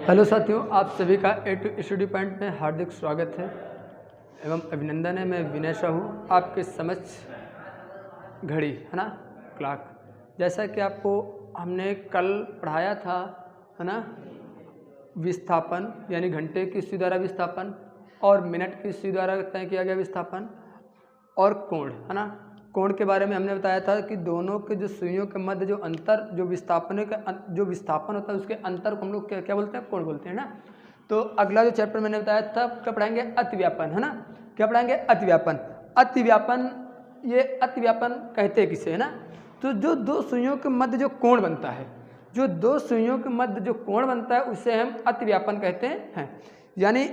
Hello साथियों, आप सभी का ए टू स्टडी पॉइंट में हार्दिक स्वागत है एवं अभिनंदन है। मैं विनय साहू आपके समक्ष घड़ी है ना, क्लॉक, जैसा कि आपको हमने कल पढ़ाया था है ना, विस्थापन यानी घंटे की सुई द्वारा विस्थापन और मिनट की सुई द्वारा तय किया गया विस्थापन और कोण है ना। कोण के बारे में हमने बताया था कि दोनों के जो सुइयों के मध्य जो अंतर जो विस्थापन होता है उसके अंतर को हम लोग क्या बोलते हैं, कोण बोलते हैं ना। तो अगला जो चैप्टर मैंने बताया था क्या पढ़ाएंगे, अतिव्यापन है ना। क्या पढ़ाएंगे, अतिव्यापन। अतिव्यापन, ये अतिव्यापन कहते हैं किसे है ना। तो जो दो सुइयों के मध्य जो कोण बनता है, जो दो सुइयों के मध्य जो कोण बनता है उसे हम अतिव्यापन कहते हैं। यानी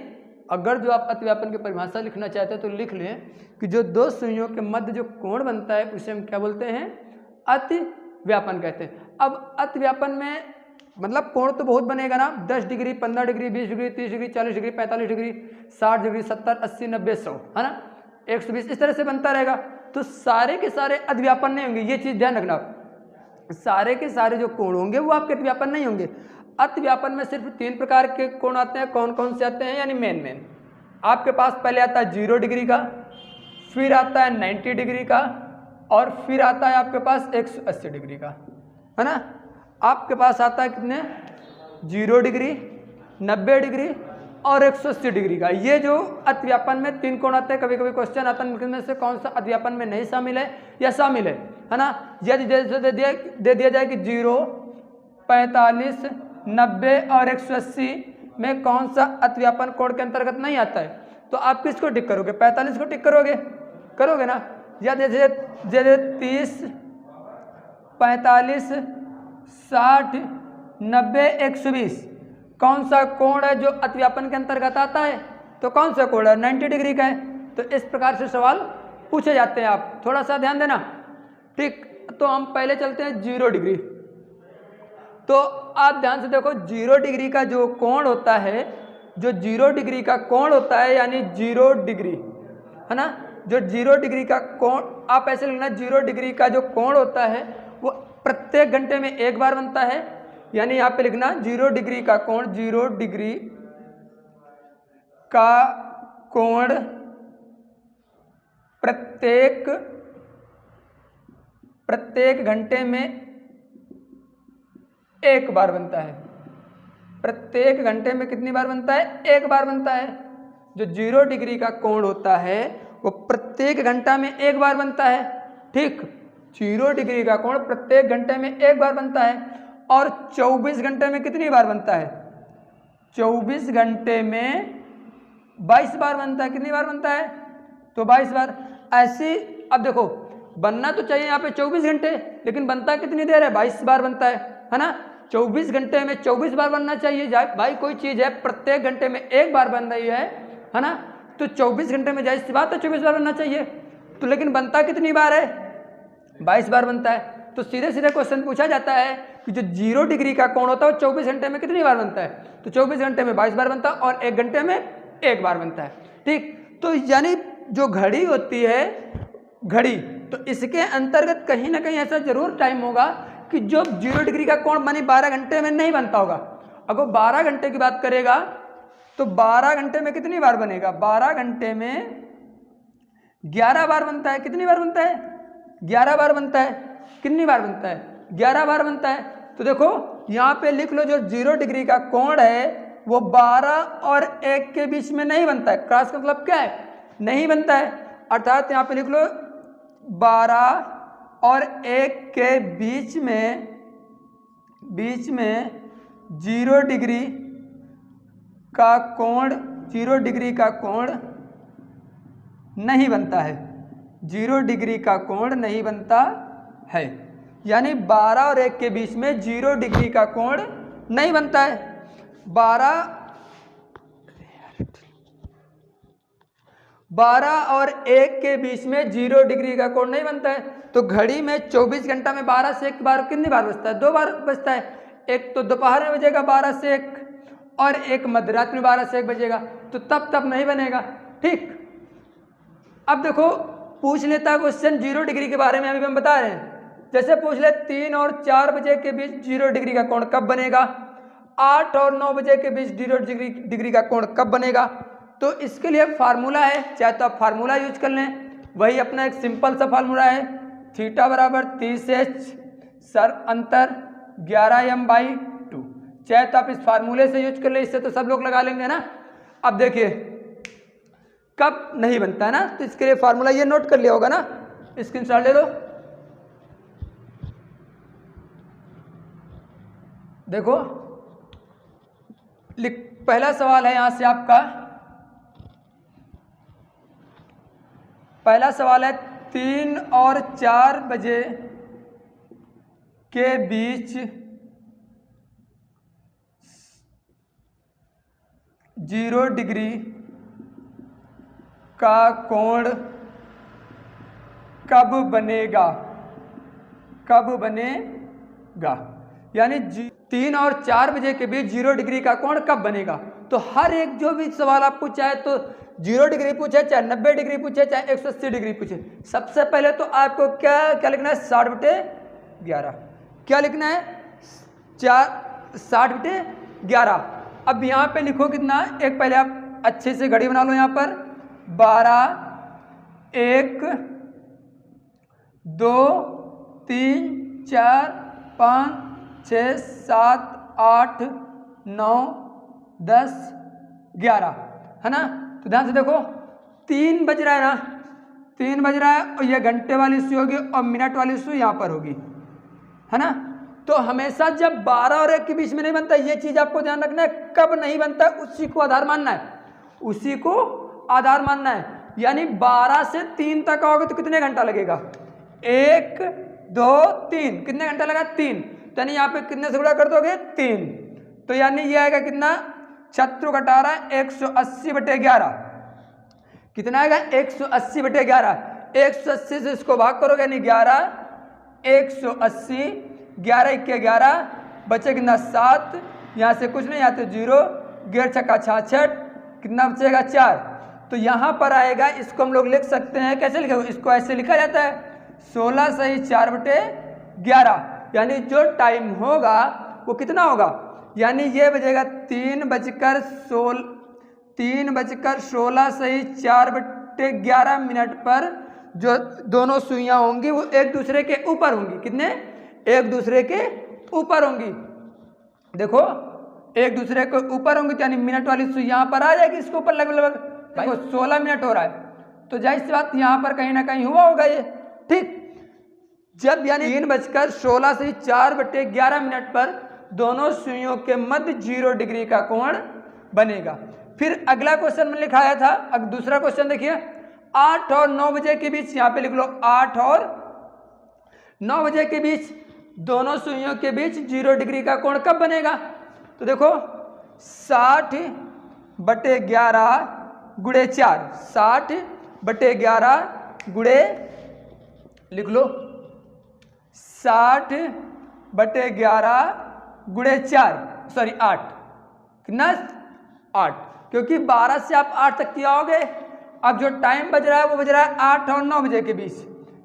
अगर जो आप अतिव्यापन की परिभाषा लिखना चाहते हैं तो लिख लें कि जो दो सुइयों के मध्य जो कोण बनता है उसे हम क्या बोलते हैं, अतिव्यापन कहते हैं। अब अतिव्यापन में मतलब कोण तो बहुत बनेगा ना, 10 degree, 15 degree, 20 degree, 30 degree, 40 degree, 45 degree, 60 degree, 70, 80, 90, 100 है ना, 120, इस तरह से बनता रहेगा। तो सारे के सारे अतिव्यापन नहीं होंगे, ये चीज़ ध्यान रखना। सारे के सारे जो कोण होंगे वो आपके अतिव्यापन नहीं होंगे। अतिव्यापन में सिर्फ 3 प्रकार के कोण आते हैं। कौन कौन से आते हैं, यानी मेन आपके पास पहले आता है 0 डिग्री का, फिर आता है 90 डिग्री का और फिर आता है आपके पास 180 डिग्री का है ना। आपके पास आता है कितने, 0 डिग्री, 90 डिग्री और 180 डिग्री का। ये जो अतिव्यापन में 3 कोण आते हैं। कभी कभी क्वेश्चन आता है इनमें से कौन सा अतिव्यापन में नहीं शामिल है या शामिल है ना। यदि जैसे दे दिया जाए कि 0, 45, 90 और 180 में कौन सा अतिव्यापन कोण के अंतर्गत नहीं आता है, तो आप किसको टिक करोगे, 45 को टिक करोगे ना। या जैसे 30, 45, 60, 90, 120 कौन सा कोण है जो अतिव्यापन के अंतर्गत आता है, तो कौन सा कोण है, 90 डिग्री का है। तो इस प्रकार से सवाल पूछे जाते हैं, आप थोड़ा सा ध्यान देना। ठीक, तो हम पहले चलते हैं 0 डिग्री। तो आप ध्यान से देखो, 0 डिग्री का जो कोण होता है, जो 0 डिग्री का कोण होता है यानी 0 डिग्री है ना, जो 0 डिग्री का कोण आप ऐसे लिखना, 0 डिग्री का जो कोण होता है वो प्रत्येक घंटे में एक बार बनता है। यानी यहाँ पे लिखना 0 डिग्री का कोण, 0 डिग्री का कोण प्रत्येक घंटे में एक बार बनता है। प्रत्येक घंटे में कितनी बार बनता है, एक बार बनता है। जो 0 डिग्री का कोण होता है वो प्रत्येक घंटा में एक बार बनता है। ठीक, 0 डिग्री का कोण प्रत्येक घंटे में एक बार बनता है। और 24 घंटे में कितनी बार बनता है, 24 घंटे में 22 बार बनता है। कितनी बार बनता है, तो 22 बार। ऐसी अब देखो, बनना तो चाहिए यहाँ पे 24 घंटे, लेकिन बनता कितनी देर है, 22 बार बनता है ना। 24 घंटे में 24 बार बनना चाहिए भाई। कोई चीज़ है प्रत्येक घंटे में एक बार बन रही है ना, तो 24 घंटे में जाहिर सी बात है 24 बार बनना चाहिए। तो लेकिन बनता कितनी बार है, 22 बार बनता है। तो सीधे सीधे क्वेश्चन पूछा जाता है कि जो 0 डिग्री का कोण होता है वो 24 घंटे में कितनी बार बनता है, तो 24 घंटे में 22 बार बनता है और 1 घंटे में एक बार बनता है। ठीक, तो यानी जो घड़ी होती है, घड़ी, तो इसके अंतर्गत कहीं ना कहीं ऐसा जरूर टाइम होगा कि जो 0 डिग्री का कोण मानी 12 घंटे में नहीं बनता होगा। अगर 12 घंटे की बात करेगा तो 12 घंटे में कितनी बार बनेगा, 12 घंटे में 11 बार बनता है। कितनी बार बनता है, 11 बार बनता है। कितनी बार बनता है, 11 बार बनता है। तो देखो यहाँ पे लिख लो, जो 0 डिग्री का कोण है वो 12 और 1 के बीच में नहीं बनता है। क्रॉस का मतलब क्या है, नहीं बनता है। अर्थात यहाँ पे लिख लो 12 और 1 के बीच में 0 डिग्री का कोण, 0 डिग्री का कोण नहीं बनता है। 0 डिग्री का कोण नहीं बनता है। यानी 12 और 1 के बीच में 0 डिग्री का कोण नहीं बनता है। 12 और 1 के बीच में 0 डिग्री का कोण नहीं बनता है। तो घड़ी में 24 घंटा में 12 से 1 बार कितनी बार बजता है, 2 बार बजता है। एक तो दोपहर में बजेगा 12 से 1 और एक मध्यरात्रि में 12 से 1 बजेगा, तो तब नहीं बनेगा। ठीक, अब देखो पूछ लेता क्वेश्चन 0 डिग्री के बारे में, अभी हम बता रहे हैं। जैसे पूछ ले 3 और 4 बजे के बीच 0 डिग्री का कोण कब बनेगा। 8 और 9 बजे के बीच 0 डिग्री का कोण कब बनेगा? तो इसके लिए फार्मूला है, चाहे तो आप फार्मूला यूज कर लें, वही अपना एक सिंपल सा फार्मूला है, थीटा बराबर 30h सर अंतर 11m/2। चाहे तो आप इस फार्मूले से यूज कर लें, इससे तो सब लोग लगा लेंगे ना। अब देखिए कब नहीं बनता है ना, तो इसके लिए फार्मूला ये नोट कर लिया होगा ना, स्क्रीनशॉट ले लो। देखो पहला सवाल है यहां से आपका, पहला सवाल है 3 और 4 बजे के बीच 0 डिग्री का कोण कब बनेगा? कब बनेगा यानी 3 और 4 बजे के बीच 0 डिग्री का कोण कब बनेगा? तो हर एक जो भी सवाल आपको चाहे तो 0 डिग्री पूछे, चाहे 90 डिग्री पूछे, चाहे 180 डिग्री पूछे, सबसे पहले तो आपको क्या लिखना है? 60/11। क्या लिखना है? 60/11। अब यहाँ पे लिखो कितना, एक पहले आप अच्छे से घड़ी बना लो, यहाँ पर 12, 1, 2, 3, 4, 5, 6, 7, 8, 9, 10, 11 है ना। तो ध्यान से देखो 3 बज रहा है ना, 3 बज रहा है और ये घंटे वाली सुई होगी और मिनट वाली सुई यहाँ पर होगी, है ना। तो हमेशा जब 12 और 1 के बीच में नहीं बनता, ये चीज आपको ध्यान रखना है, कब नहीं बनता उसी को आधार मानना है, उसी को आधार मानना है। यानी 12 से 3 तक आओगे तो कितने घंटा लगेगा? 1, 2, 3, कितने घंटा लगा? 3। तो यानी यहाँ पे कितने से गुणा कर दोगे? 3। तो यानी ये आएगा कितना? 180 180/11। कितना आएगा? 180/11। 180 से इसको भाग करोगे यानी 11, 180, 11 × 11 बचे कितना? 7। यहाँ से कुछ नहीं, यहाँ तो 0, 11 छक्का 66, कितना बचेगा? 4। तो यहाँ पर आएगा, इसको हम लोग लिख सकते हैं, कैसे लिखे? इसको ऐसे लिखा जाता है 16 सही 4/11। यानी जो टाइम होगा वो कितना होगा? यानी ये बजेगा 3:16 सही 4/11 मिनट पर जो दोनों सुइयां होंगी वो एक दूसरे के ऊपर होंगी। कितने? एक दूसरे के ऊपर होंगी। देखो एक दूसरे के ऊपर होंगी तो यानी मिनट वाली सुई यहाँ पर आ जाएगी, इसके ऊपर लगभग देखो 16 मिनट हो रहा है, तो जाहिर सी बात यहाँ पर कहीं ना कहीं हुआ होगा ये, ठीक। जब यानी 3:16 से 4/11 मिनट पर दोनों सुइयों के मध्य 0 डिग्री का कोण बनेगा। फिर अगला क्वेश्चन में लिखाया था, अब दूसरा क्वेश्चन देखिए, 8 और 9 बजे के बीच, यहाँ पे लिख लो 8 और 9 बजे के बीच दोनों सुइयों के बीच 0 डिग्री का कोण कब बनेगा? तो देखो 60/11 गुणे 4, 60/11 गुणे, लिख लो 60/11 गुणे 4, सॉरी 8, कितना? 8, क्योंकि 12 से आप 8 तक किया होगे। अब जो टाइम बज रहा है वो बज रहा है 8 और 9 बजे के बीच,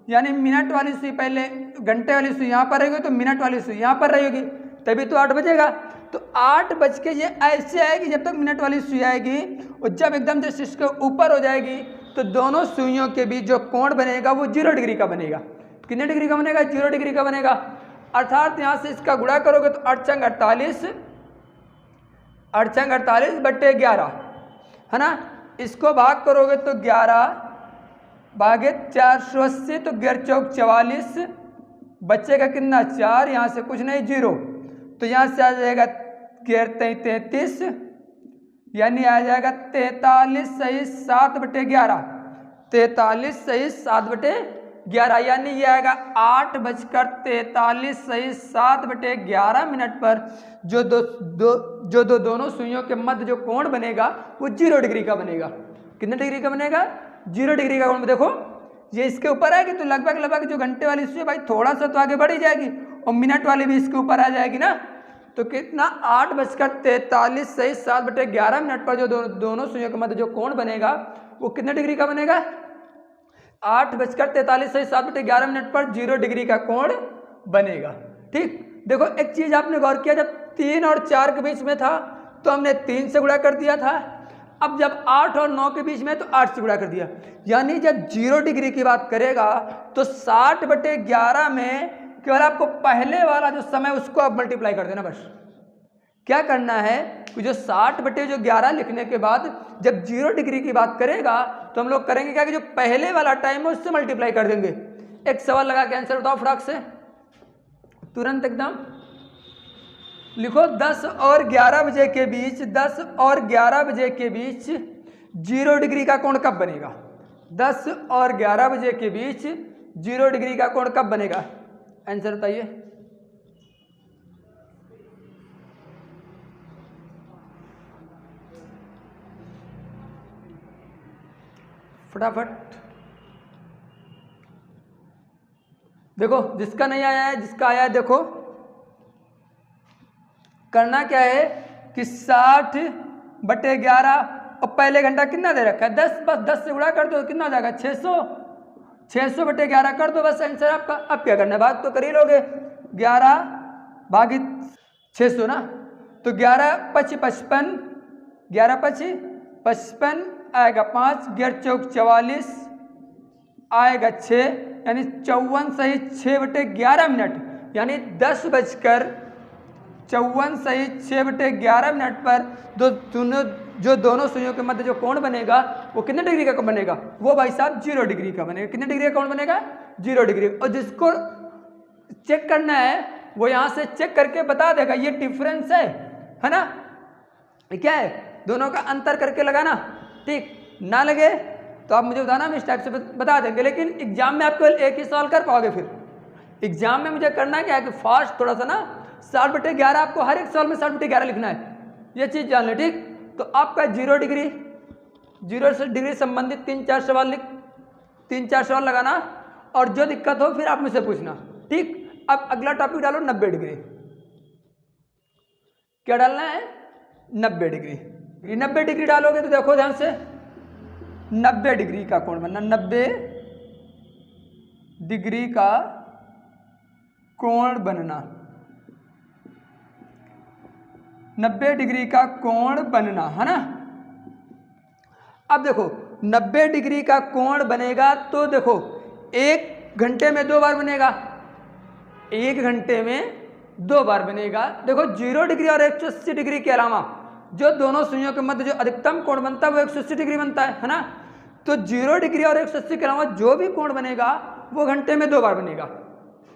यानी मिनट वाली सुई पहले, घंटे वाली सुई यहाँ पर रहेगी तो मिनट वाली सुई यहाँ पर रहेगी, तभी तो 8 बजेगा। तो 8 बज के ये ऐसे आएगी जब तक मिनट वाली सुई आएगी, और जब एकदम जैसे इसके ऊपर हो जाएगी तो दोनों सुइयों के बीच जो कोण बनेगा वो 0 डिग्री का बनेगा। कितने डिग्री का बनेगा? 0 डिग्री का बनेगा। अर्थात यहाँ से इसका गुणा करोगे तो 8 × 48, 8 × 48/11 है ना। इसको भाग करोगे तो 11 भागे 480, तो 11 चौक 44, बच्चेगा कितना? 4, यहाँ से कुछ नहीं 0, तो यहाँ से आ जाएगा 11 33, यानी आ जाएगा 43 सही 7/11, 43 सही 7/11, यानी ये आएगा 8:43 सही 7/11 मिनट पर जो दोनों सुइयों के मध्य जो कोण बनेगा वो 0 डिग्री का बनेगा। कितने डिग्री का बनेगा? 0 डिग्री का कोण। देखो ये इसके ऊपर आएगी तो लगभग जो घंटे वाली सुई भाई थोड़ा सा तो आगे बढ़ ही जाएगी, और मिनट वाली भी इसके ऊपर आ जाएगी ना। तो कितना? 8:43 सही 7/11 मिनट पर जो दोनों सुइयों के मध्य जो कोण बनेगा वो कितने डिग्री का बनेगा? 8:43 सही 7/11 मिनट पर 0 डिग्री का कोण बनेगा। ठीक, देखो एक चीज आपने गौर किया, जब 3 और 4 के बीच में था तो हमने 3 से गुणा कर दिया था। अब जब 8 और 9 के बीच में तो 8 से गुणा कर दिया। यानी जब 0 डिग्री की बात करेगा तो 60/11 में केवल आपको पहले वाला जो समय उसको आप मल्टीप्लाई कर देना। बस क्या करना है कि जो 60/11 लिखने के बाद जब 0 डिग्री की बात करेगा तो हम लोग करेंगे क्या कि जो पहले वाला टाइम है उससे मल्टीप्लाई कर देंगे। एक सवाल लगा के आंसर बताओ फटाक से, तुरंत एकदम लिखो। 10 और 11 बजे के बीच 10 और 11 बजे के बीच 0 डिग्री का कोण कब बनेगा? 10 और 11 बजे के बीच 0 डिग्री का कोण कब बनेगा? आंसर बताइए। फटाफट देखो, जिसका नहीं आया है, जिसका आया है देखो। करना क्या है कि 60/11 और पहले घंटा कितना दे रखा है 10, बस 10 से गुणा कर दो, कितना हो जाएगा 600। 600/11 कर दो, बस आंसर आपका। अब क्या करना है, भाग तो कर ही लोगे, 11 भागित 600 ना, तो 11 5 55, 11 5 55 आएगा 5, 11 चौक 44 आएगा 6, यानी 54 सही 6/11 मिनट, यानी 10:54 सही 6/11 मिनट पर जो दोनों सुइयों के मध्य जो कोण बनेगा वो कितने डिग्री का बनेगा? वो भाई साहब 0 डिग्री का बनेगा। कितने डिग्री का कोण बनेगा? 0 डिग्री। और जिसको चेक करना है वो यहाँ से चेक करके बता देगा ये डिफरेंस है ना, क्या है, दोनों का अंतर करके लगाना। ठीक ना लगे तो आप मुझे बताना, हम इस टाइप से बता देंगे। लेकिन एग्जाम में आप केवल एक ही सवाल कर पाओगे। फिर एग्जाम में मुझे करना क्या है कि फास्ट थोड़ा सा ना 60/11 आपको हर एक सवाल में 60/11 लिखना है, ये चीज़ जान ले। ठीक, तो आपका 0 डिग्री से संबंधित 3-4 सवाल लिख, 3-4 सवाल लगाना, और जो दिक्कत हो फिर आप मुझसे पूछना। ठीक, अब अगला टॉपिक डालो 90 डिग्री। क्या डालना है? 90 डिग्री। 90 डिग्री डालोगे तो देखो ध्यान से, 90 डिग्री का कोण बनना, 90 डिग्री का कोण बनना, 90 डिग्री का कोण बनना है ना। अब देखो 90 डिग्री का कोण बनेगा तो देखो 1 घंटे में 2 बार बनेगा, 1 घंटे में 2 बार बनेगा। देखो 0 डिग्री और 180 डिग्री के अलावा जो दोनों सुइयों के मध्य जो अधिकतम कोण बनता है वो 180 डिग्री बनता है ना। तो 0 डिग्री और 180 के अलावा जो भी कोण बनेगा वो घंटे में 2 बार बनेगा।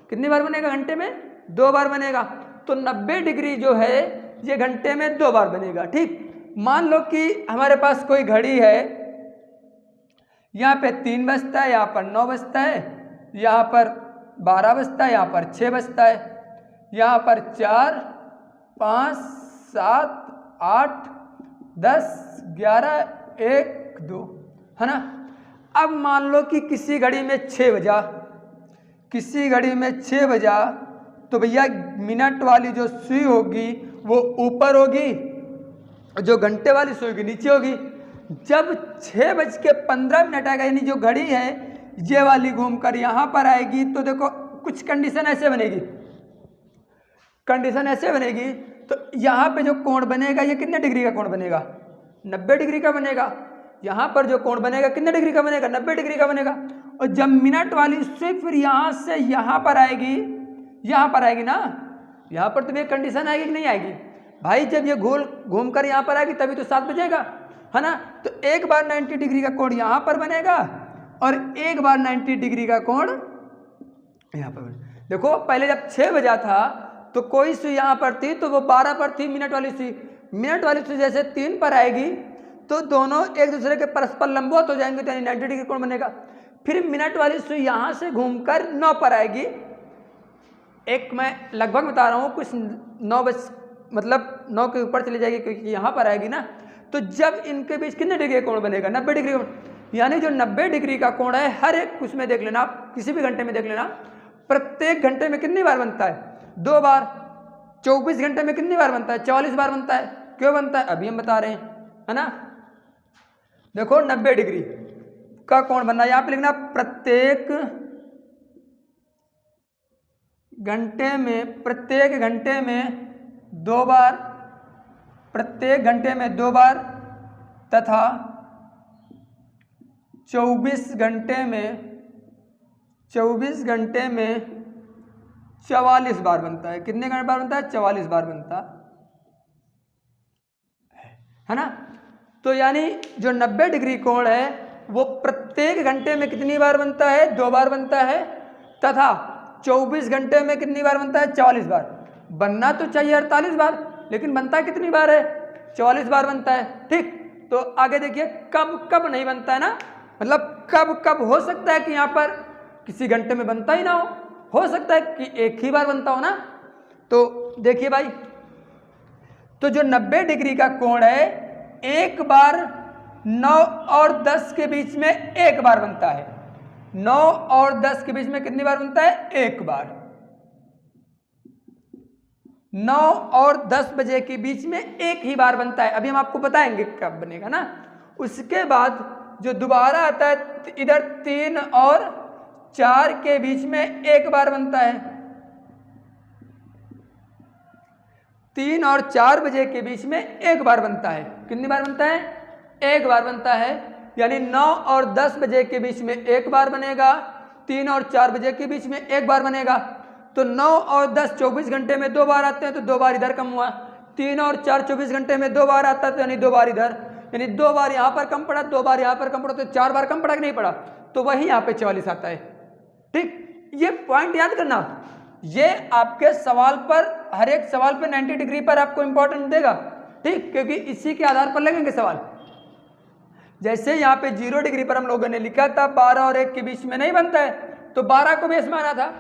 कितनी बार बनेगा? घंटे में 2 बार बनेगा। तो 90 डिग्री जो है ये घंटे में 2 बार बनेगा। ठीक, मान लो कि हमारे पास कोई घड़ी है, यहाँ पे 3 बजता है, यहाँ पर 9 बजता है, यहाँ पर 12 बजता है, यहाँ पर 6 बजता है, यहाँ पर 4 5 7 8 10 11 1 2 है ना। अब मान लो कि किसी घड़ी में 6 बजा, किसी घड़ी में 6 बजा, तो भैया मिनट वाली जो सुई होगी वो ऊपर होगी, जो घंटे वाली सुई होगी नीचे होगी। जब 6:15 आएगा, यानी जो घड़ी है ये वाली घूमकर यहाँ पर आएगी, तो देखो कुछ कंडीशन ऐसे बनेगी, कंडीशन ऐसे बनेगी। तो यहाँ पे जो कोण बनेगा ये कितने डिग्री का कोण बनेगा? 90 डिग्री का बनेगा। यहाँ पर जो कोण बनेगा कितने डिग्री का बनेगा? 90 डिग्री का बनेगा। और जब मिनट वाली सुई फिर यहाँ से यहाँ पर आएगी, यहाँ पर आएगी ना, यहाँ पर तो ये कंडीशन आएगी कि नहीं आएगी? भाई जब ये घूम कर यहाँ पर आएगी तभी तो 7 बजेगा, है ना। तो एक बार 90 डिग्री का कोण यहाँ पर बनेगा और एक बार 90 डिग्री का कोण यहाँ पर बनेगा। देखो पहले जब 6 बजा था तो कोई सुई यहाँ पर थी तो वो 12 पर थी मिनट वाली सुई। मिनट वाली सुई जैसे 3 पर आएगी तो दोनों एक दूसरे के परस्पर लंबवत हो जाएंगे, तो यानी 90 डिग्री कोण बनेगा। फिर मिनट वाली सुई यहाँ से घूमकर 9 पर आएगी। एक मैं लगभग बता रहा हूँ, कुछ 9 मतलब 9 के ऊपर चली जाएगी क्योंकि यहाँ पर आएगी ना। तो जब इनके बीच कितने डिग्री का कोण बनेगा? 90 डिग्री का। यानी जो 90 डिग्री का कोण है हर एक उसमें देख लेना, आप किसी भी घंटे में देख लेना, प्रत्येक घंटे में कितनी बार बनता है? 2 बार। 24 घंटे में कितनी बार बनता है? 44 बार बनता है। क्यों बनता है? अभी हम बता रहे हैं, है ना। देखो 90 डिग्री का कोण बनना, यहाँ पे लिखना प्रत्येक घंटे में 2 बार, प्रत्येक घंटे में 2 बार तथा 24 घंटे में 44 बार बनता है। कितने बार बनता है? 44 बार बनता है ना। तो यानी जो 90 डिग्री कोण है वो प्रत्येक घंटे में कितनी बार बनता है? 2 बार बनता है तथा 24 घंटे में कितनी बार बनता है? 44 बार। बनना तो चाहिए 48 बार, लेकिन बनता कितनी बार है? 44 बार बनता है। ठीक, तो आगे देखिए कब कब नहीं बनता है ना, मतलब कब कब हो सकता है कि यहाँ पर किसी घंटे में बनता ही ना हो सकता है कि एक ही बार बनता हो ना। तो देखिए भाई, तो जो 90 डिग्री का कोण है एक बार 9 और 10 के बीच में एक बार बनता है। 9 और 10 के बीच में कितनी बार बनता है? एक बार। 9 और 10 बजे के बीच में एक ही बार बनता है। अभी हम आपको बताएंगे कब बनेगा ना। उसके बाद जो दोबारा आता है इधर 3 और 4 के बीच में एक बार बनता है। 3 और 4 बजे के बीच में एक बार बनता है। कितनी बार बनता है? एक बार बनता है। यानी 9 और 10 बजे के बीच में एक बार बनेगा, 3 और 4 बजे के बीच में एक बार बनेगा। तो 9 और 10 24 घंटे में 2 बार आते हैं, तो 2 बार इधर कम हुआ। 3 और 4 24 घंटे में 2 बार आता है, तो यानी 2 बार इधर, यानी 2 बार यहाँ पर कम पड़ा, 2 बार यहाँ पर कम पड़ा, तो 4 बार कम पड़ा कि नहीं पड़ा? तो वही यहाँ पे 44 आता है। ठीक, ये पॉइंट याद करना, ये आपके सवाल पर, हर एक सवाल पे 90 डिग्री पर आपको इंपॉर्टेंट देगा। ठीक, क्योंकि इसी के आधार पर लगेंगे सवाल। जैसे यहाँ पे 0 डिग्री पर हम लोगों ने लिखा था 12 और 1 के बीच में नहीं बनता है, तो 12 को बेस माना था।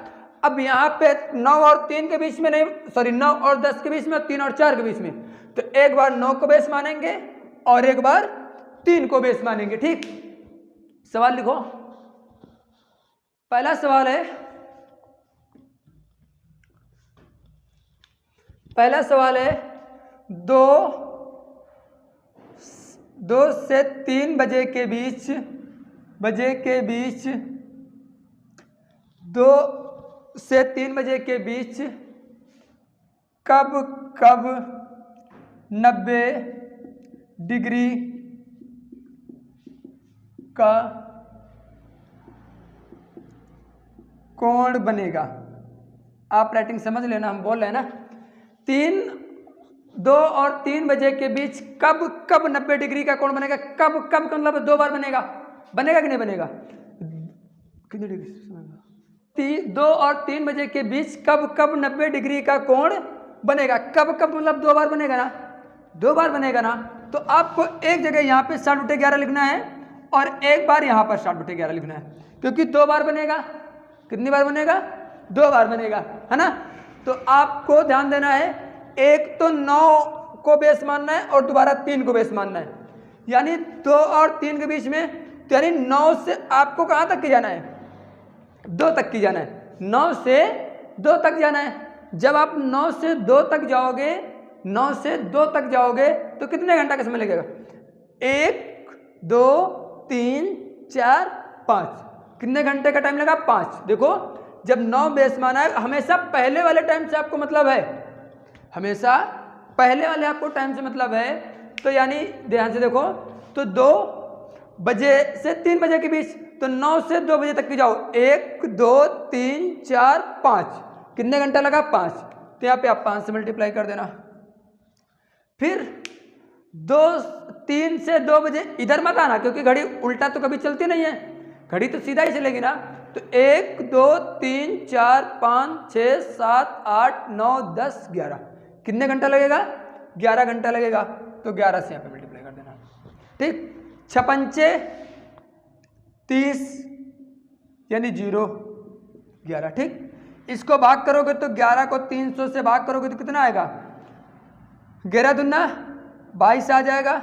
अब यहाँ पे 9 और 3 के बीच में नहीं, सॉरी 9 और 10 के बीच में, 3 और 4 के बीच में, तो एक बार 9 को बेस मानेंगे और एक बार 3 को बेस मानेंगे। ठीक, सवाल लिखो। पहला सवाल है, पहला सवाल है 2 से 3 बजे के बीच 2 से 3 बजे के बीच कब कब 90 डिग्री का कोण बनेगा। आप राइटिंग समझ लेना, हम बोल रहे हैं ना। 2 और 3 बजे के बीच कब कब 90 डिग्री का कोण बनेगा। कब कब का मतलब 2 बार बनेगा, बनेगा कि नहीं बनेगा? कितने डिग्री? 2 और 3 बजे के बीच कब कब 90 डिग्री का कोण बनेगा। कब कब मतलब 2 बार बनेगा ना, 2 बार बनेगा ना। तो आपको एक जगह यहाँ पे 60/11 लिखना है और एक बार यहाँ पर 60/11 लिखना है, क्योंकि 2 बार बनेगा। कितनी बार बनेगा? 2 बार बनेगा, है ना। तो आपको ध्यान देना है, एक तो 9 को बेस मानना है और दोबारा 3 को बेस मानना है, यानी 2 और 3 के बीच में, तो यानी 9 से आपको कहाँ तक की जाना है? 2 तक की जाना है। 9 से 2 तक जाना है। जब आप 9 से 2 तक जाओगे, 9 से 2 तक जाओगे तो कितने घंटा का समय लगेगा? 1 2 3 4 5। कितने घंटे का टाइम लगा? 5। देखो, जब 9 बेस माना है, हमेशा पहले वाले टाइम से आपको मतलब है, हमेशा पहले वाले आपको टाइम से मतलब है। तो यानी ध्यान से देखो, तो 2 बजे से 3 बजे के बीच, तो 9 से 2 बजे तक की जाओ, 1 2 3 4 5। कितने घंटा लगा? 5। तो यहाँ पे आप 5 से मल्टीप्लाई कर देना। फिर 3 से 2 बजे इधर मत आना, क्योंकि घड़ी उल्टा तो कभी चलती नहीं है, घड़ी तो सीधा ही चलेगी ना। तो 1 2 3 4 5 6 7 8 9 10 11। कितने घंटा लगेगा? 11 घंटा लगेगा। तो 11 से यहाँ पे मल्टीप्लाई कर देना। ठीक, 6 पंचे 30 यानी 0 11। ठीक, इसको भाग करोगे तो 11 को 300 से भाग करोगे तो कितना आएगा? 11 दूना 22 आ जाएगा।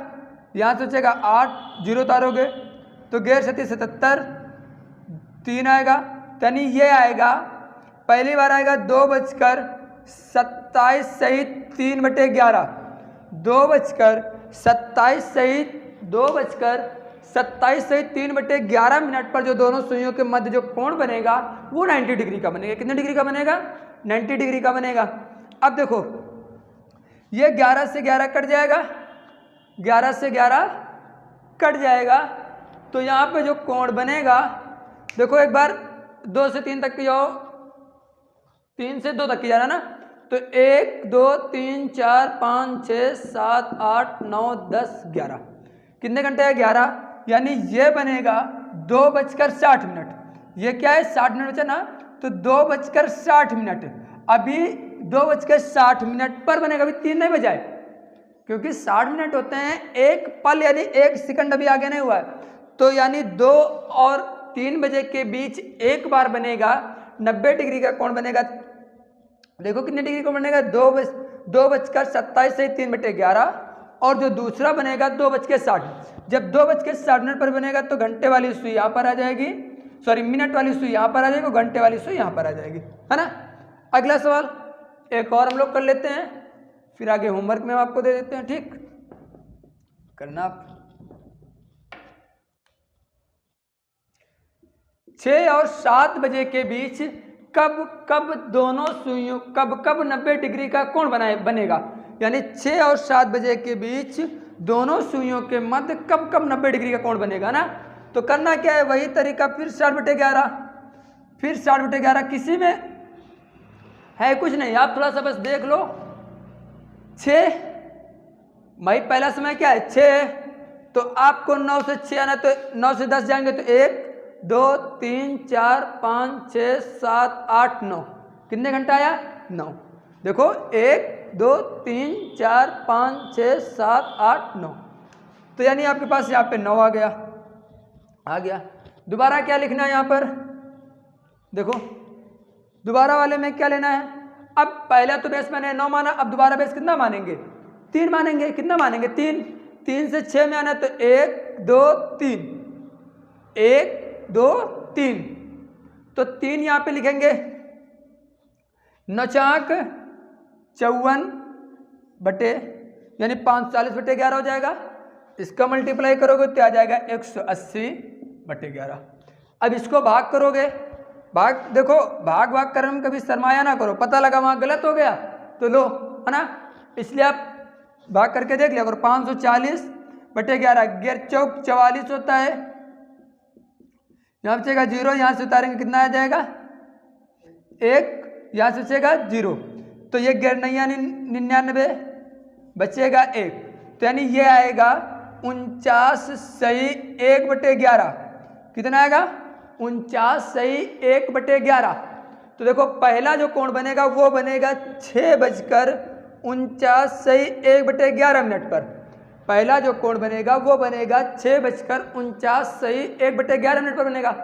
यहाँ सोचेगा 8 0 उतारोगे तो 11 7 77 3 आएगा। यानी ये आएगा, पहली बार आएगा 2:27 सहित 3/11, 2:27 सहित 2:27 सहित 3/11 मिनट पर जो दोनों सुइयों के मध्य जो कोण बनेगा वो 90 डिग्री का बनेगा। कितने डिग्री का बनेगा? 90 डिग्री का बनेगा। अब देखो, ये 11 से 11 कट जाएगा, 11 से 11 कट जाएगा। तो यहाँ पे जो कोण बनेगा, देखो एक बार 2 से 3 तक की जाओ, 3 से 2 तक की जा रहा ना, तो 1 2 3 4 5 6 7 8 9 10 11, कितने घंटे है 11, यानी ये बनेगा 2:60। ये क्या है 60 मिनट बचा ना, तो 2:60। अभी 2:60 पर बनेगा, अभी 3 नहीं बजाए, क्योंकि 60 मिनट होते हैं, एक पल यानी 1 सेकंड अभी आगे नहीं हुआ है। तो यानी 2 और 3 बजे के बीच एक बार बनेगा 90 डिग्री का कोण बनेगा। देखो कितने डिग्री कोण बनेगा, 2:27 से 3/11, और जो दूसरा बनेगा 2:60। जब 2:60 पर बनेगा तो घंटे वाली सुई यहाँ पर आ जाएगी, सॉरी मिनट वाली सुई यहाँ पर आ जाएगी, घंटे वाली सुई यहाँ पर आ जाएगी, है ना। अगला सवाल एक और हम लोग कर लेते हैं, फिर आगे होमवर्क में हम आपको दे देते हैं, ठीक करना आप। 6 और 7 बजे के बीच कब दोनों सुइयों कब 90 डिग्री का कोण बनेगा, यानी 6 और 7 बजे के बीच दोनों सुइयों के मध्य कब 90 डिग्री का कोण बनेगा ना। तो करना क्या है, वही तरीका, फिर 60/11, फिर 60/11, किसी में है कुछ नहीं, आप थोड़ा सा बस देख लो। 6 भाई पहला समय क्या है 6 है, तो आपको 9 से 6 आना, तो 9 से 10 जाएंगे तो 1 2 3 4 5 6 7 8 9, कितने घंटा आया 9। देखो 1 2 3 4 5 6 7 8 9, तो यानी आपके पास यहाँ पे 9 आ गया। दोबारा क्या लिखना है यहाँ पर, देखो दोबारा वाले में क्या लेना है, अब पहला तो बेस मैंने 9 माना, अब दोबारा बेस कितना मानेंगे 3 मानेंगे, कितना मानेंगे 3 से 6 में आना, तो 1 2 3 1 2 3, तो 3 यहाँ पे लिखेंगे, 9 चाक 54 बटे यानी 540/11 हो जाएगा। इसका मल्टीप्लाई करोगे तो आ जाएगा 180/11। अब इसको भाग करोगे, भाग देखो भाग करने में कभी शर्माया ना करो, पता लगा वहाँ गलत हो गया तो लो, है ना, इसलिए आप भाग करके देख लिया करो। 540/11, 11 चौक 44 होता है, यहाँ बचेगा 0, यहाँ से उतारेंगे कितना आ जाएगा 1, यहाँ से बचेगा 0, तो ये 99 बचेगा 1, तो यानी ये आएगा 49 सही 1/11, कितना आएगा 49 सही 1/11। तो देखो पहला जो कोण बनेगा वो बनेगा 6:49 सही 1/11 पर, पहला जो कोण बनेगा वो बनेगा 6:49 सही 1/11 पर बनेगा।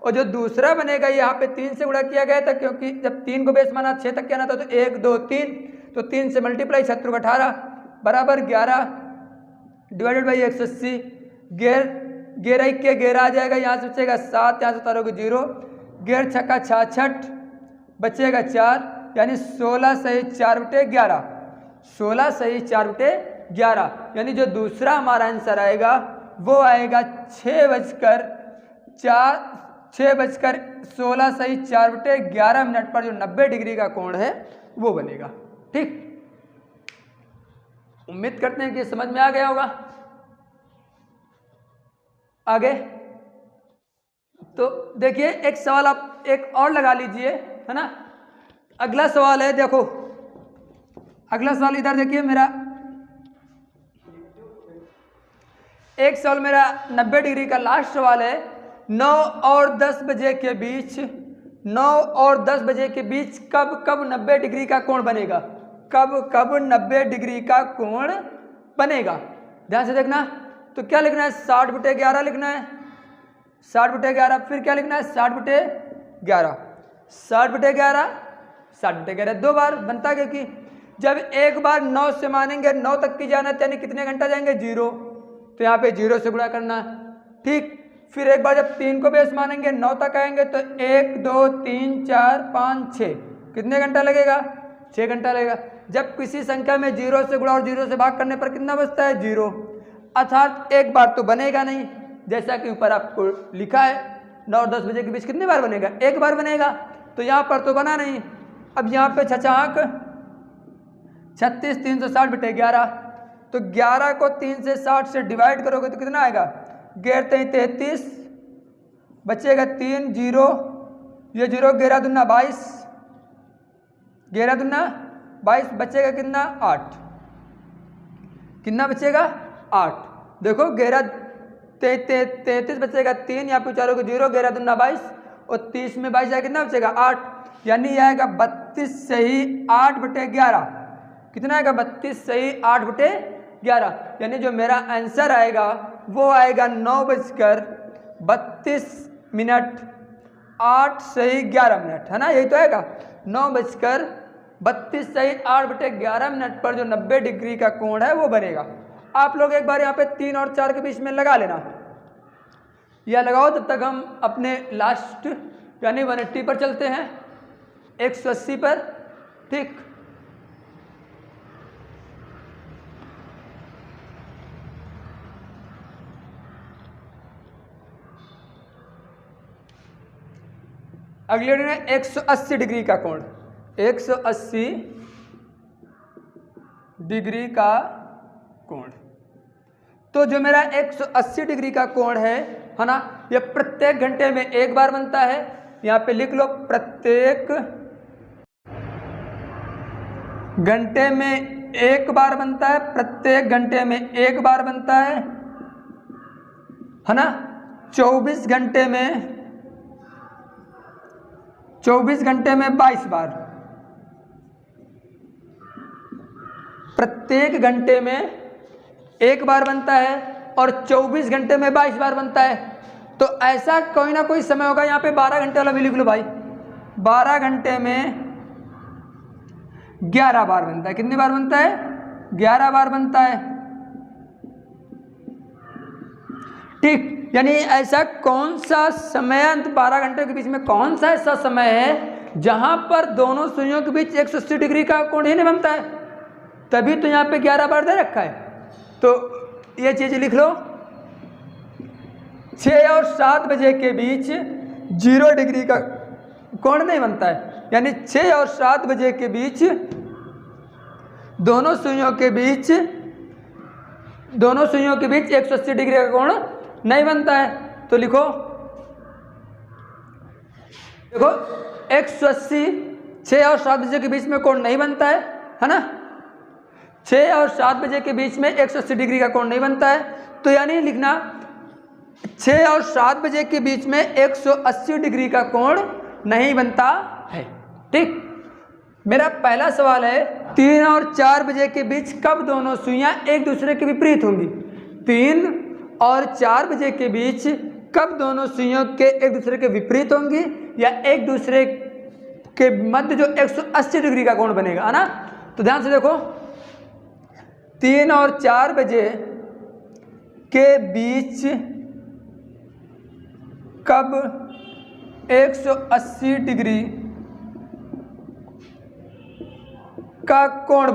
और जो दूसरा बनेगा यहाँ पे 3 से गुणा किया गया था, क्योंकि जब 3 को बेस माना 6 तक क्या आना था, तो 1 2 3, तो 3 से मल्टीप्लाई 7 18 बराबर 11 डिवाइडेड बाई 180, 11 के 11 आ जाएगा, यहाँ से बचेगा 7, यहाँ से उतारोगे 0, 11 छक्का 66 बचेगा 4, यानी 16 सही 4/11, 16 सही 4/11, यानी जो दूसरा हमारा आंसर आएगा वो आएगा 6:16 सही 4/11 पर जो 90 डिग्री का कोण है वो बनेगा। ठीक, उम्मीद करते हैं कि समझ में आ गया होगा। आगे तो देखिए एक सवाल आप एक और लगा लीजिए, है ना। अगला सवाल है, देखो अगला सवाल इधर देखिए, मेरा एक सवाल मेरा 90 डिग्री का लास्ट सवाल है। 9 और 10 बजे के बीच, 9 और 10 बजे के बीच कब 90 डिग्री का कोण बनेगा, कब 90 डिग्री का कोण बनेगा। ध्यान से देखना, तो क्या लिखना है 60/11 लिखना है, 60/11, फिर क्या लिखना है 60/11, 60/11 दो बार बनता है, क्योंकि जब एक बार 9 से मानेंगे 9 तक की जाना, यानी कितने घंटा जाएंगे 0, तो यहाँ पे 0 से गुणा करना है। ठीक, फिर एक बार जब 3 को बेस मानेंगे 9 तक आएंगे, तो 1 2 3 4 5 6, कितने घंटा लगेगा 6 घंटा लगेगा। जब किसी संख्या में 0 से गुणा और 0 से भाग करने पर कितना बचता है 0, अर्थात एक बार तो बनेगा नहीं, जैसा कि ऊपर आपको लिखा है 9 और 10 बजे के बीच कितनी बार बनेगा, एक बार बनेगा, तो यहाँ पर तो बना नहीं। अब यहाँ पे छछाक 36 360 बटे 11, तो 11 को 3 से 60 से डिवाइड करोगे तो कितना आएगा? 11 33, बचेगा 3 0, ये 0 11 दूना 22, 11 दूना 22, बचेगा कितना? 8। कितना बचेगा? 8। देखो 11 33 बचेगा 3, यहाँ पे उचारोगे 0, 11 दूना 22 और 30 में 22 जाएगा, कितना बचेगा? 8। यानी यह आएगा 32 सही 8 बटे 11। कितना आएगा? 32 सही 8 बटे 11। यानी जो मेरा आंसर आएगा वो आएगा 9:32 मिनट 8 सही 11 मिनट, है ना? यही तो आएगा 9:32 सही 8 बटे 11 मिनट पर जो 90 डिग्री का कोण है वो बनेगा। आप लोग एक बार यहाँ पे 3 और 4 के बीच में लगा लेना, या लगाओ, तब तक हम अपने लास्ट यानी 180 पर चलते हैं, 180 पर। ठीक, अगली वीडियो में 180 डिग्री का कोण, 180 डिग्री का कोण। तो जो मेरा 180 डिग्री का कोण है ना, ये प्रत्येक घंटे में एक बार बनता है। यहाँ पे लिख लो, प्रत्येक घंटे में एक बार बनता है, प्रत्येक घंटे में एक बार बनता है ना? 24 घंटे में 22 बार, प्रत्येक घंटे में एक बार बनता है और 24 घंटे में 22 बार बनता है। तो ऐसा कोई ना कोई समय होगा, यहाँ पे 12 घंटे वाला भी लिख लो भाई, 12 घंटे में 11 बार बनता है। कितनी बार बनता है? 11 बार बनता है। ठीक, यानी ऐसा कौन सा समय, 12 घंटे के बीच में कौन सा ऐसा समय है जहां पर दोनों सुइयों के बीच 180 डिग्री का कोण ही नहीं बनता है? तभी तो यहाँ पे 11 बार दे रखा है। तो ये चीज लिख लो, 6 और 7 बजे के बीच 0 डिग्री का कोण नहीं बनता है। यानी 6 और 7 बजे के बीच दोनों सुइयों के बीच 180 डिग्री का कोण नहीं बनता है। तो लिखो, देखो 180, 6 और 7 बजे के बीच में कोण नहीं बनता है ना? 6 और 7 बजे के बीच में 180 डिग्री का कोण नहीं बनता है। तो यानी लिखना 6 और 7 बजे के बीच में 180 डिग्री का कोण नहीं बनता है। ठीक, मेरा पहला सवाल है, 3 और 4 बजे के बीच कब दोनों सुइयां एक दूसरे के विपरीत होंगी? 3 और 4 बजे के बीच कब दोनों सुइयों के एक दूसरे के विपरीत होंगी, या एक दूसरे के मध्य जो 180 डिग्री का कोण बनेगा, है ना? तो ध्यान से देखो, 3 और 4 बजे के बीच कब 180 डिग्री का कोण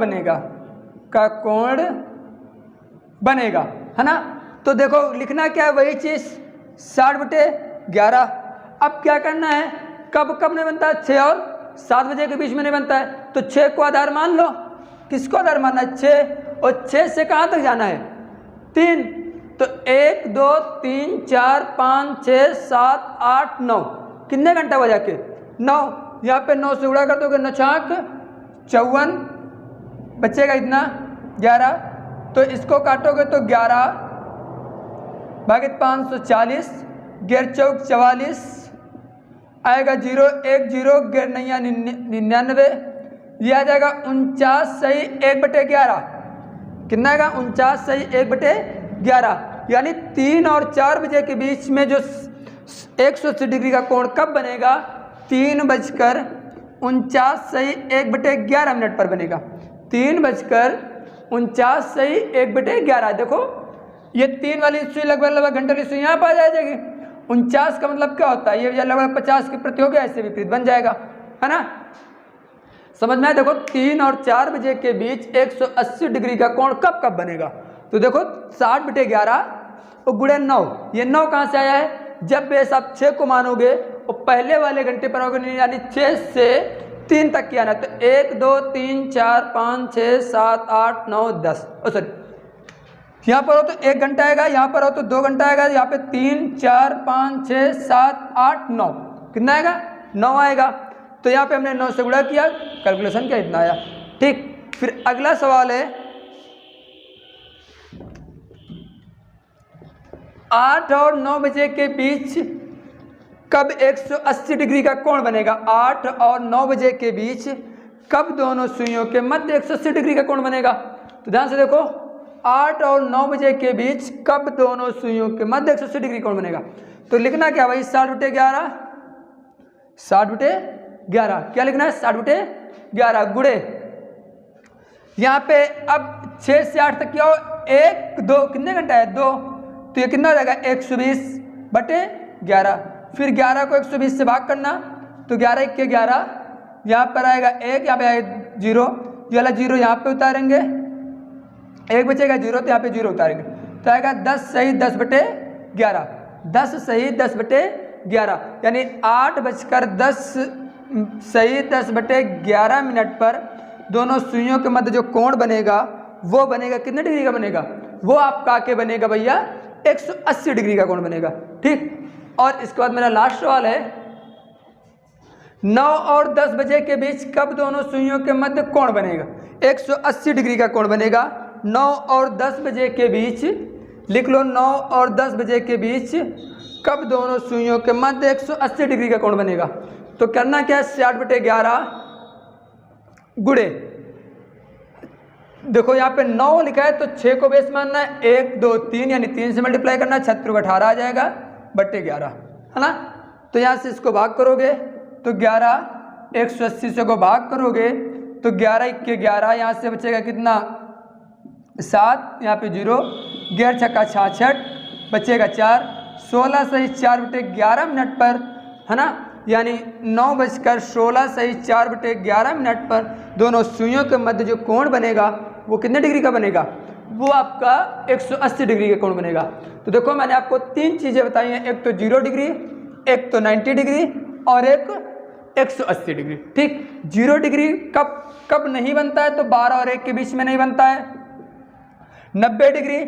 बनेगा, है ना? तो देखो लिखना क्या है, वही चीज 60/11। अब क्या करना है, कब नहीं बनता है? 6 और 7 बजे के बीच में नहीं बनता है। तो 6 को आधार मान लो। किसको आधार मानना है? 6। और 6 से कहाँ तक जाना है? 3। तो 1 2 3 4 5 6 7 8 9, कितने घंटा हुआ जाके? 9। यहाँ पे 9 से उड़ा कर दोगे, 9 छाक 54, बचेगा इतना 11। तो इसको काटोगे तो 11 भागित 540, 11 चौक 44, आएगा 0 1 0, 11 99, यह आ जाएगा 49 सही 1/11। कितना आएगा? 49 सही 1/11। यानी 3 और 4 बजे के बीच में जो 180 डिग्री का कोण कब बनेगा? 3:49 सही 1/11 मिनट पर बनेगा। 3:49 सही 1/11। देखो ये 3 वाली सुई लगभग घंटे वाली सुई यहाँ पर आ जाएगी। 49 का मतलब क्या होता है? ये लगभग 50 के प्रति हो गया, ऐसे विपरीत बन जाएगा, है ना? समझ में आया? देखो 3 और 4 बजे के बीच 180 डिग्री का कोण कब बनेगा? तो देखो 60/11 और गुणे 9, ये 9 कहाँ से आया है? जब बेस आप 6 को मानोगे और पहले वाले घंटे पर होगे, यानी 6 से 3 तक किया ना, तो 1 2 3 4 5 6 7 8 9 10, सॉरी यहाँ पर हो तो 1 घंटा आएगा, यहाँ पर हो तो 2 घंटा आएगा, यहाँ पे 3 4 5 6 7 8 9, कितना आएगा 9 आएगा। तो यहाँ पे हमने 9 से गुणा किया, कैलकुलेशन किया, इतना आया। ठीक, फिर अगला सवाल है 8 और 9 बजे के बीच कब 180 डिग्री का कोण बनेगा। 8 और 9 बजे के बीच कब दोनों सुइयों के मध्य 180 डिग्री का कोण बनेगा। तो ध्यान से देखो, 8 और 9 बजे के बीच कब दोनों सुइयों के मध्य 180 डिग्री कोण बनेगा। तो लिखना क्या भाई, 60/11, 60/11, क्या लिखना है 60/11 गुणे, यहाँ पे अब 6 से 8 तक क्या हो, 1 2, कितने घंटा है 2, तो ये कितना हो जाएगा 120/11। फिर 11 को 120 से भाग करना, तो 11 1 के 11, यहाँ पर आएगा 1, यहाँ पे आएगा 0, ये वाला 0 यहाँ पे उतारेंगे, 1 बचेगा 0, तो यहाँ पे 0 उतारेंगे, तो आएगा 10 सही 10/11, 10 सही 10/11, यानी 8:10 सही 10/11 मिनट पर दोनों सुइयों के मध्य जो कोण बनेगा वो बनेगा कितने डिग्री का बनेगा, वो आपका आके बनेगा भैया 180 डिग्री का कोण बनेगा। ठीक, और इसके बाद मेरा लास्ट सवाल है 9 और 10 बजे के बीच कब दोनों सुइयों के मध्य कोण बनेगा, 180 डिग्री का कोण बनेगा। 9 और 10 बजे के बीच लिख लो, 9 और 10 बजे के बीच कब दोनों सुइयों के मध्य 180 डिग्री का कोण बनेगा। तो करना क्या है, 60/11 गुणे, देखो यहाँ पे 9 लिखा है तो 6 को बेस मानना है, 1 2 3 यानी 3 से मल्टीप्लाई करना है, 6×18 आ जाएगा /11, है ना। तो यहाँ से इसको भाग करोगे तो 11, 180 से को भाग करोगे तो 11 1 के 11, यहाँ से बचेगा कितना 7, यहाँ पे 0, 11 छक्का 66, बचेगा 4, 16 सही 4/11 मिनट पर, है ना, यानी 9:16 सही 4/11 मिनट पर दोनों सुइयों के मध्य जो कोण बनेगा वो कितने डिग्री का बनेगा, वो आपका 180 डिग्री का कोण बनेगा। तो देखो मैंने आपको 3 चीज़ें बताई हैं, एक तो 0 डिग्री, एक तो 90 डिग्री और एक 180 डिग्री। ठीक, 0 डिग्री कब नहीं बनता है, तो 12 और 1 के बीच में नहीं बनता है। 90 डिग्री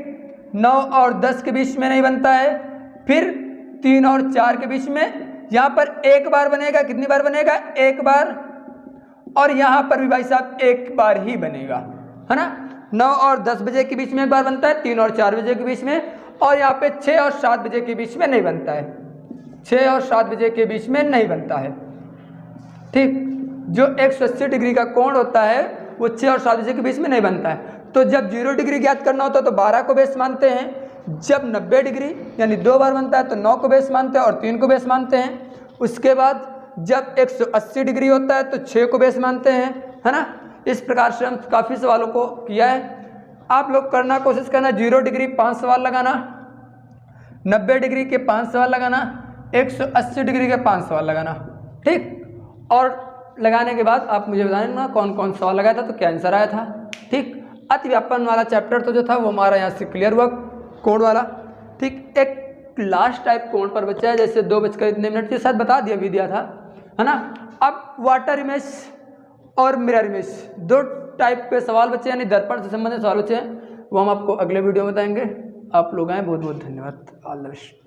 9 और 10 के बीच में नहीं बनता है। फिर 3 और 4 के बीच में, यहाँ पर एक बार बनेगा, कितनी बार बनेगा, एक बार, और यहाँ पर भी भाई साहब एक बार ही बनेगा, है ना। 9 और 10 बजे के बीच में एक बार बनता है, 3 और 4 बजे के बीच में, और यहाँ पे 6 और 7 बजे के बीच में नहीं बनता है, 6 और 7 बजे के बीच में नहीं बनता है। ठीक, जो 180 डिग्री का कोण होता है वो 6 और 7 बजे के बीच में नहीं बनता है। तो जब 0 डिग्री ज्ञात करना होता है तो 12 को बेस मानते हैं, जब 90 डिग्री यानी 2 बार बनता है तो 9 को बेस मानते हैं और 3 को बेस मानते हैं। उसके बाद जब 180 डिग्री होता है तो 6 को बेस मानते हैं, है ना। इस प्रकार से हम काफ़ी सवालों को किया है। आप लोग करना कोशिश करना, 0 डिग्री 5 सवाल लगाना, 90 डिग्री के 5 सवाल लगाना, 180 डिग्री के 5 सवाल लगाना। ठीक, और लगाने के बाद आप मुझे बताना कौन कौन सवाल लगाया था, तो क्या आंसर आया था। ठीक, अतिव्यापन वाला चैप्टर तो जो था वो हमारा यहाँ से क्लियर हुआ, कोण वाला। ठीक, एक लास्ट टाइप कोण पर बचा है, जैसे 2:02 के साथ बता दिया था, है ना। अब वाटर इमेज और मिरर इमेज 2 टाइप के सवाल बचे, यानी दर्पण से संबंधित सवाल बचे हैं, वो हम आपको अगले वीडियो में बताएंगे। आप लोग आए, बहुत बहुत धन्यवाद। All the best.